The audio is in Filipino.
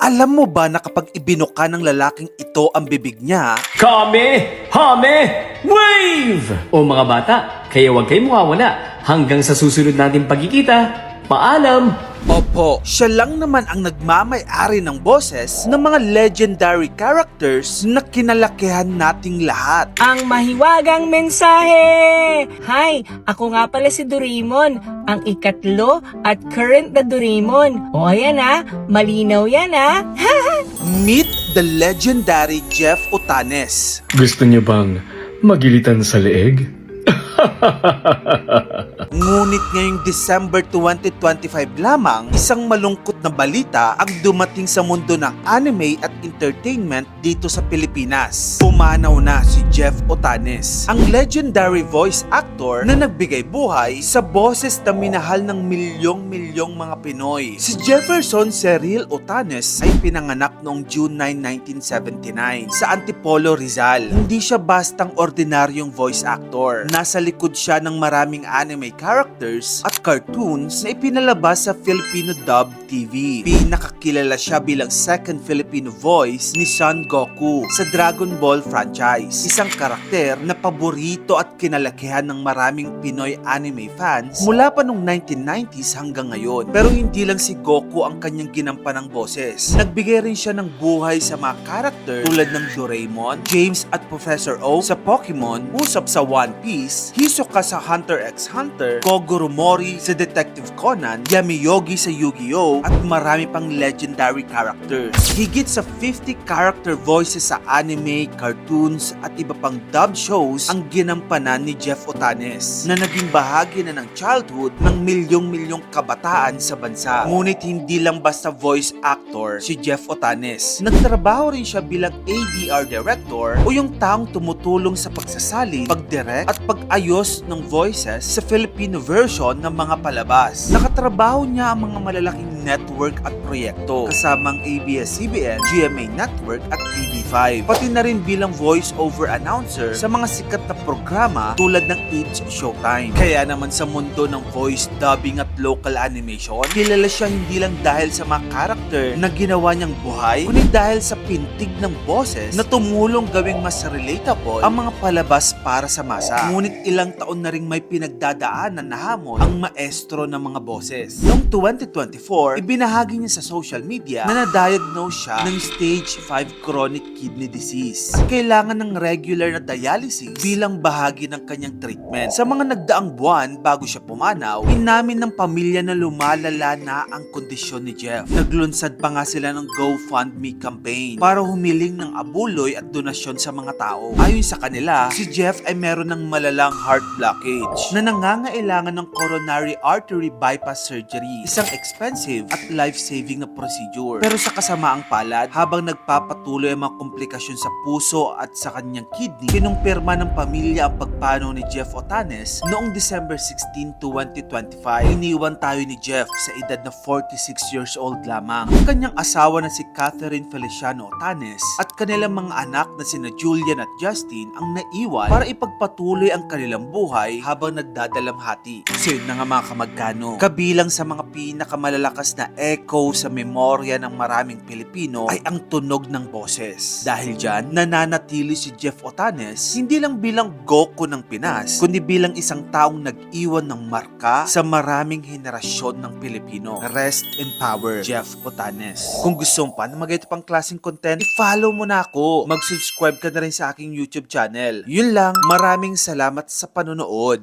Alam mo ba na kapag ibinuka ng lalaking ito ang bibig niya, Kame, Hame, Wave! O mga bata, kaya huwag kayong mawawala hanggang sa susunod nating pagkikita. Paalam! opo, siya lang naman ang nagmamay-ari ng boses ng mga legendary characters na kinalakihan nating lahat. Ang mahiwagang mensahe! Hi! Ako nga pala si Doraemon, ang ikatlo at current na Doraemon. O ayan malinaw yan Meet the legendary Jeff Otanes. Gusto niyo bang magilitan sa leeg? Ngunit ngayong December 2025 lamang, isang malungkot na balita ang dumating sa mundo ng anime at entertainment dito sa Pilipinas. Pumanaw na si Jeff Otanes, ang legendary voice actor na nagbigay buhay sa boses na minahal ng milyong-milyong mga Pinoy. Si Jefferson Cyril Otanes ay pinanganak noong June 9, 1979 sa Antipolo, Rizal. Hindi siya bastang ordinaryong voice actor. Nasa likod siya ng maraming anime characters at cartoons na ipinalabas sa Filipino Dub TV. Pinakakilala siya bilang second Filipino voice ni Son Goku sa Dragon Ball franchise. Isang karakter na paborito at kinalakihan ng maraming Pinoy anime fans mula pa noong 1990s hanggang ngayon. Pero hindi lang si Goku ang kanyang ginampanang boses. Nagbigay rin siya ng buhay sa mga karakter tulad ng Doraemon, James at Professor O sa Pokemon, Usopp sa One Piece, Hisoka sa Hunter x Hunter, Kogoro Mori sa Detective Conan, Yami Yogi sa Yu-Gi-Oh! At marami pang legendary characters. Higit sa 50 character voices sa anime, cartoons at iba pang dub shows ang ginampanan ni Jeff Otanes na naging bahagi na ng childhood ng milyong-milyong kabataan sa bansa. Ngunit hindi lang basta voice actor si Jeff Otanes. Nagtrabaho rin siya bilang ADR director o yung taong tumutulong sa pagsasalin, pagdirect at pag-ayos ng voices sa Filipino version ng mga palabas. Nakatrabaho niya ang mga malalaking network at proyekto kasamang ABS-CBN, GMA Network at TV5. Pati na rin bilang voice-over announcer sa mga sikat na programa tulad ng It's Showtime. Kaya naman sa mundo ng voice dubbing at local animation, kilala siya hindi lang dahil sa mga karakter na ginawa niyang buhay, kundi dahil sa pintig ng boses na tumulong gawing mas relatable ang mga palabas para sa masa. Ngunit ilang taon na ring may pinagdadaanan na hamon ang maestro ng mga boses. Noong 2024, ibinahagi niya sa social media na na-diagnose siya ng stage 5 chronic kidney disease at kailangan ng regular na dialysis bilang bahagi ng kanyang treatment. Sa mga nagdaang buwan bago siya pumanaw, inamin ng pamilya na lumalala na ang kondisyon ni Jeff. Naglunsad pa nga sila ng GoFundMe campaign para humiling ng abuloy at donasyon sa mga tao. Ayon sa kanila, si Jeff ay meron ng malalang heart blockage na nangangailangan ng coronary artery bypass surgery, isang expensive at life-saving na procedure. Pero sa kasamaang palad, habang nagpapatuloy ang mga komplikasyon sa puso at sa kanyang kidney, kinumpirma ng pamilya ang pagpanaw ni Jeff Otanes noong December 16, 2025. Iniwan tayo ni Jeff sa edad na 46 years old lamang. Ang kanyang asawa na si Catherine Feliciano Otanes at kanilang mga anak na sina Julian at Justin ang naiwan para ipagpatuloy ang kanilang buhay habang nagdadalamhati. So yun na nga mga kamagkano, kabilang sa mga pinakamalalakas na echo sa memorya ng maraming Pilipino ay ang tunog ng boses. Dahil dyan, nananatili si Jeff Otanes hindi lang bilang Goku ng Pinas, kundi bilang isang taong nag-iwan ng marka sa maraming henerasyon ng Pilipino. Rest in power, Jeff Otanes. Kung gusto mo pa na mag-ito pang klaseng content, i-follow mo na ako. Mag-subscribe ka na rin sa aking YouTube channel. Yun lang, maraming salamat sa panonood.